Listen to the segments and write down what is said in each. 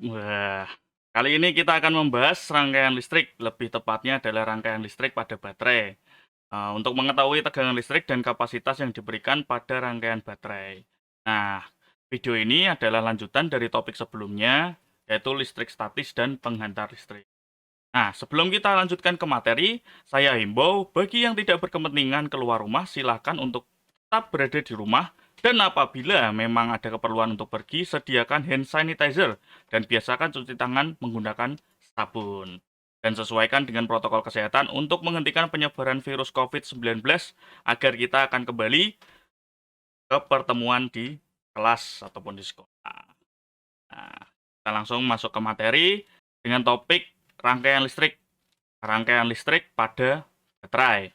Wah, kali ini kita akan membahas rangkaian listrik, lebih tepatnya adalah rangkaian listrik pada baterai. Untuk mengetahui tegangan listrik dan kapasitas yang diberikan pada rangkaian baterai. Nah, video ini adalah lanjutan dari topik sebelumnya, yaitu listrik statis dan penghantar listrik. Nah, sebelum kita lanjutkan ke materi, saya himbau bagi yang tidak berkepentingan keluar rumah, silakan untuk tetap berada di rumah. Dan apabila memang ada keperluan untuk pergi, sediakan hand sanitizer dan biasakan cuci tangan menggunakan sabun. Dan sesuaikan dengan protokol kesehatan untuk menghentikan penyebaran virus COVID-19 agar kita akan kembali ke pertemuan di kelas ataupun di sekolah. Nah, kita langsung masuk ke materi dengan topik rangkaian listrik. Rangkaian listrik pada baterai.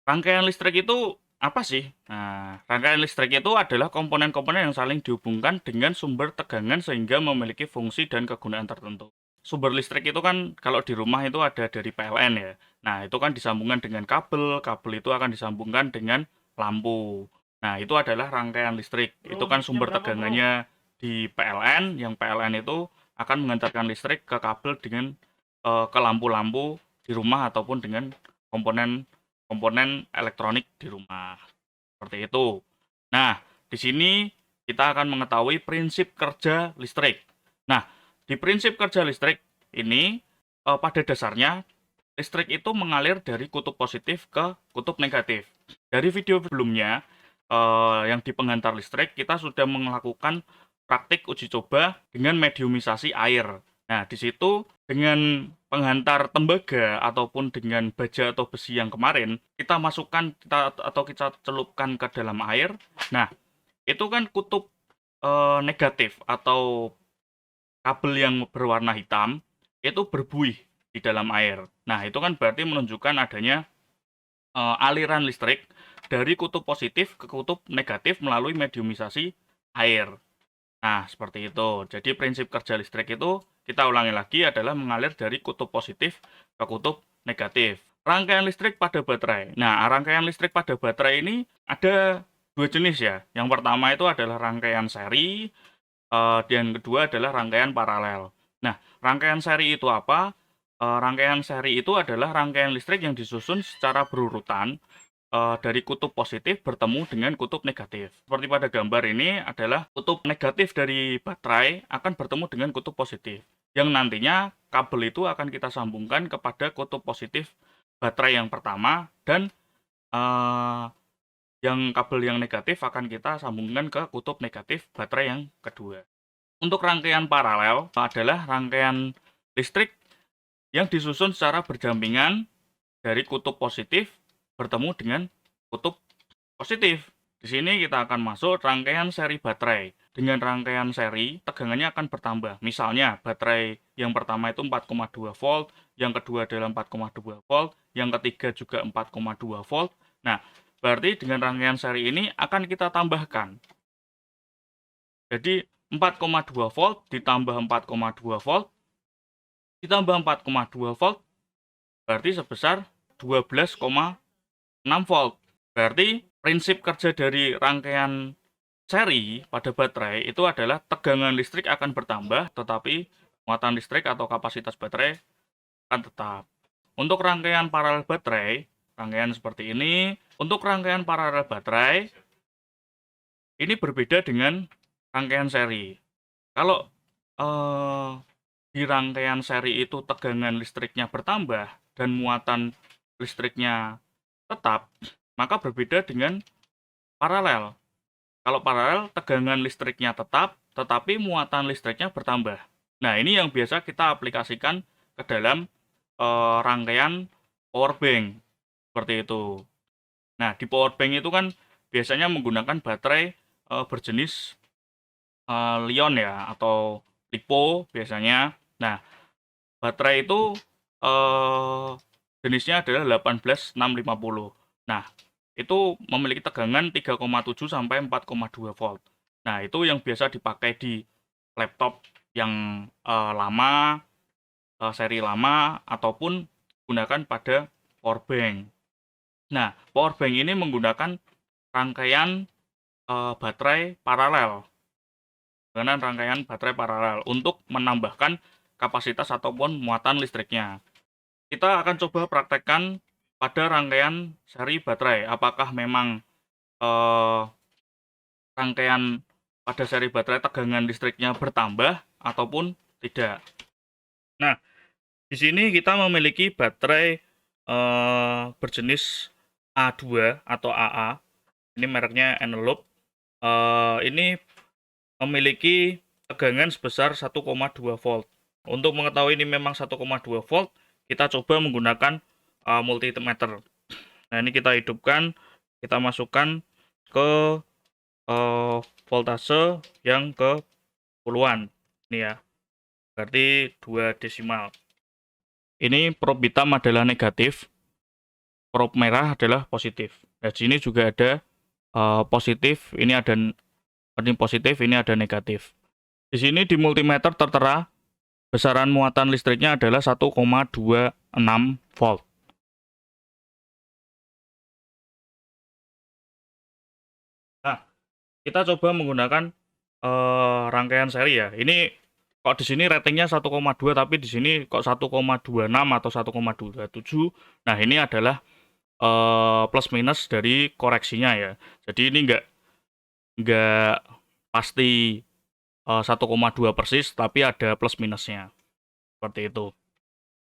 Rangkaian listrik itu apa sih? Nah, rangkaian listrik itu adalah komponen-komponen yang saling dihubungkan dengan sumber tegangan sehingga memiliki fungsi dan kegunaan tertentu. Sumber listrik itu kan kalau di rumah itu ada dari PLN ya. Nah, itu kan disambungkan dengan kabel, kabel itu akan disambungkan dengan lampu. Nah, itu adalah rangkaian listrik. Itu kan sumber tegangannya di PLN, yang PLN itu akan mengantarkan listrik ke kabel dengan ke lampu-lampu di rumah ataupun dengan komponen elektronik di rumah. Seperti itu. Nah, di sini kita akan mengetahui prinsip kerja listrik. Nah, di prinsip kerja listrik ini pada dasarnya listrik itu mengalir dari kutub positif ke kutub negatif. Dari video sebelumnya yang di penghantar listrik kita sudah melakukan praktik uji coba dengan mediumisasi air. Nah, di situ dengan penghantar tembaga ataupun dengan baja atau besi yang kemarin, kita masukkan atau kita celupkan ke dalam air. Nah, itu kan kutub negatif atau kabel yang berwarna hitam itu berbuih di dalam air. Nah, itu kan berarti menunjukkan adanya aliran listrik dari kutub positif ke kutub negatif melalui mediumisasi air. Nah, seperti itu. Jadi prinsip kerja listrik itu kita ulangi lagi adalah mengalir dari kutub positif ke kutub negatif. Rangkaian listrik pada baterai. Nah, rangkaian listrik pada baterai ini ada dua jenis ya. Yang pertama itu adalah rangkaian seri, dan kedua adalah rangkaian paralel. Nah, rangkaian seri itu apa? Rangkaian seri itu adalah rangkaian listrik yang disusun secara berurutan dari kutub positif bertemu dengan kutub negatif. Seperti pada gambar ini adalah kutub negatif dari baterai akan bertemu dengan kutub positif. Yang nantinya kabel itu akan kita sambungkan kepada kutub positif baterai yang pertama dan yang kabel yang negatif akan kita sambungkan ke kutub negatif baterai yang kedua. Untuk rangkaian paralel adalah rangkaian listrik yang disusun secara berdampingan dari kutub positif bertemu dengan kutub positif. Di sini kita akan masuk rangkaian seri baterai. Dengan rangkaian seri, tegangannya akan bertambah. Misalnya, baterai yang pertama itu 4,2 volt, yang kedua adalah 4,2 volt, yang ketiga juga 4,2 volt. Nah, berarti dengan rangkaian seri ini akan kita tambahkan. Jadi, 4,2 volt ditambah 4,2 volt ditambah 4,2 volt berarti sebesar 12,6 volt. Berarti prinsip kerja dari rangkaian seri pada baterai itu adalah tegangan listrik akan bertambah, tetapi muatan listrik atau kapasitas baterai akan tetap. Untuk rangkaian paralel baterai, rangkaian seperti ini. Untuk rangkaian paralel baterai, ini berbeda dengan rangkaian seri. Kalau di rangkaian seri itu tegangan listriknya bertambah dan muatan listriknya tetap, maka berbeda dengan paralel. Kalau paralel, tegangan listriknya tetap, tetapi muatan listriknya bertambah. Nah, ini yang biasa kita aplikasikan ke dalam rangkaian power bank. Seperti itu. Nah, di power bank itu kan biasanya menggunakan baterai berjenis Li-ion ya, atau LiPo biasanya. Nah, baterai itu jenisnya adalah 18650. Nah, itu memiliki tegangan 3,7 sampai 4,2 volt. Nah, itu yang biasa dipakai di laptop yang lama, seri lama, ataupun gunakan pada power bank. Nah, power bank ini menggunakan rangkaian baterai paralel. dengan rangkaian baterai paralel untuk menambahkan kapasitas ataupun muatan listriknya. Kita akan coba praktekkan pada rangkaian seri baterai. Apakah memang rangkaian pada seri baterai tegangan listriknya bertambah ataupun tidak. Nah, di sini kita memiliki baterai berjenis A2 atau AA. Ini mereknya Eneloop. Ini memiliki tegangan sebesar 1,2 volt. Untuk mengetahui ini memang 1,2 volt, kita coba menggunakan multimeter. Nah, ini kita hidupkan, kita masukkan ke voltase yang ke puluhan. Ini ya, berarti 2 desimal. Ini probe hitam adalah negatif, probe merah adalah positif. Nah, di sini juga ada positif, ini positif, ini ada negatif. Di sini di multimeter tertera besaran muatan listriknya adalah 1,26 volt. Nah, kita coba menggunakan rangkaian seri ya. Ini kok di sini ratingnya 1,2 tapi di sini kok 1,26 atau 1,27. Nah, ini adalah plus minus dari koreksinya ya. Jadi ini nggak pasti 1,2 persis, tapi ada plus minusnya. Seperti itu.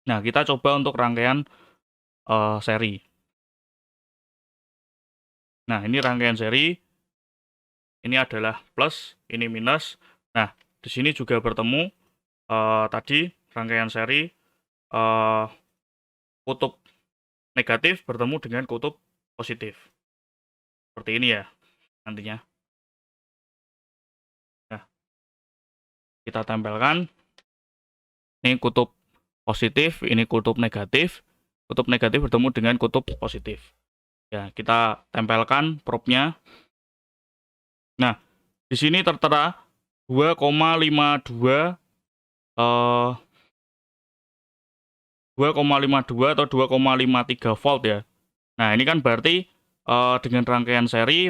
Nah, kita coba untuk rangkaian seri. Nah, ini rangkaian seri. Ini adalah plus, ini minus. Nah, di sini juga bertemu tadi rangkaian seri kutub negatif bertemu dengan kutub positif. Seperti ini ya nantinya. Nah, kita tempelkan. Ini kutub positif, ini kutub negatif. Kutub negatif bertemu dengan kutub positif. Ya, kita tempelkan probe-nya. Nah, di sini tertera 2,52 atau 2,53 volt ya. Nah, ini kan berarti dengan rangkaian seri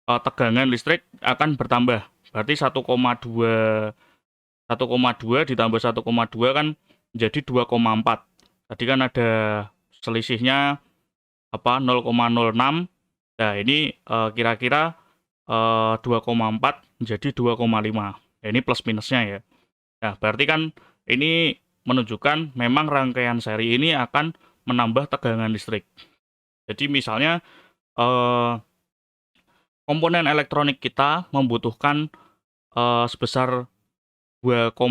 tegangan listrik akan bertambah. Berarti 1,2 ditambah 1,2 kan menjadi 2,4. Tadi kan ada selisihnya 0,06. Nah, ini kira-kira 2,4 menjadi 2,5. Ya, ini plus minusnya ya. Nah, berarti kan ini menunjukkan memang rangkaian seri ini akan menambah tegangan listrik. Jadi misalnya komponen elektronik kita membutuhkan sebesar 2,5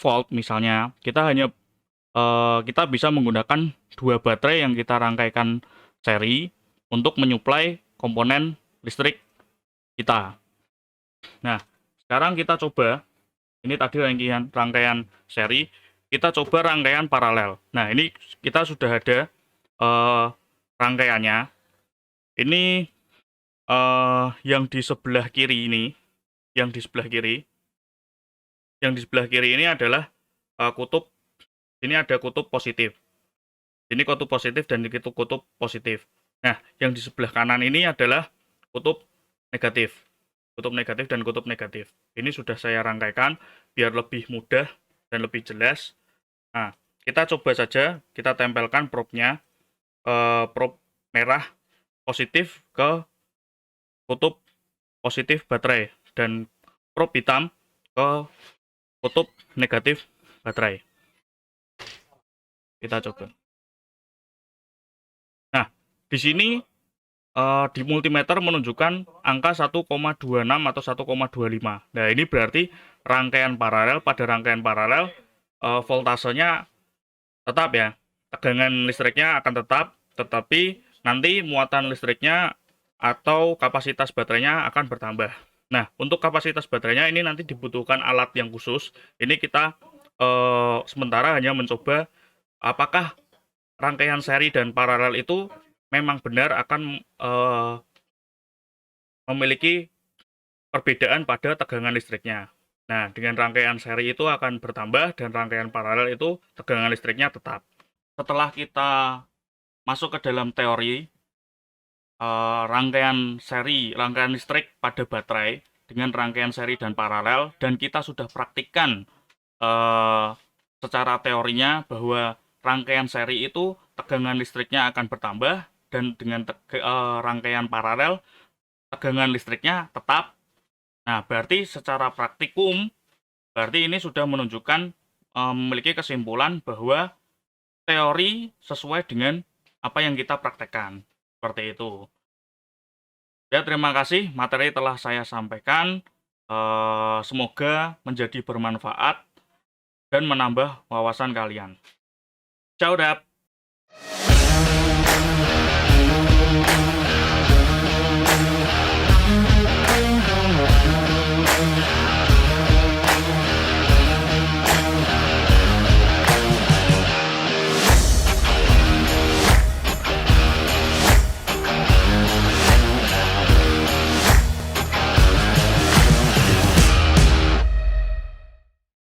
volt misalnya, kita bisa menggunakan 2 baterai yang kita rangkaikan seri untuk menyuplai komponen listrik kita. Nah, sekarang kita coba, ini tadi rangkaian seri, kita coba rangkaian paralel. Nah, ini kita sudah ada rangkaiannya. Ini yang di sebelah kiri ini, yang di sebelah kiri ini adalah kutub. Ini ada kutub positif. Ini kutub positif dan ini kutub positif. Nah, yang di sebelah kanan ini adalah kutub negatif. Kutub negatif dan kutub negatif. Ini sudah saya rangkaikan biar lebih mudah dan lebih jelas. Nah, kita coba saja, kita tempelkan probe-nya, probe merah positif ke kutub positif baterai dan probe hitam ke kutub negatif baterai. Kita coba. Nah, di sini di multimeter menunjukkan angka 1,26 atau 1,25. Nah, ini berarti rangkaian paralel. Pada rangkaian paralel voltasenya tetap ya, tegangan listriknya akan tetap, tetapi nanti muatan listriknya atau kapasitas baterainya akan bertambah. Nah, untuk kapasitas baterainya ini nanti dibutuhkan alat yang khusus. Ini kita sementara hanya mencoba apakah rangkaian seri dan paralel itu memang benar akan memiliki perbedaan pada tegangan listriknya. Nah, dengan rangkaian seri itu akan bertambah dan rangkaian paralel itu tegangan listriknya tetap. Setelah kita masuk ke dalam teori rangkaian listrik pada baterai, dengan rangkaian seri dan paralel, dan kita sudah praktikkan secara teorinya bahwa rangkaian seri itu tegangan listriknya akan bertambah, dan dengan rangkaian paralel tegangan listriknya tetap. Nah, berarti secara praktikum, berarti ini sudah menunjukkan memiliki kesimpulan bahwa teori sesuai dengan apa yang kita praktekkan. Seperti itu. Ya, terima kasih materi telah saya sampaikan. Semoga menjadi bermanfaat dan menambah wawasan kalian. Ciao, Dap.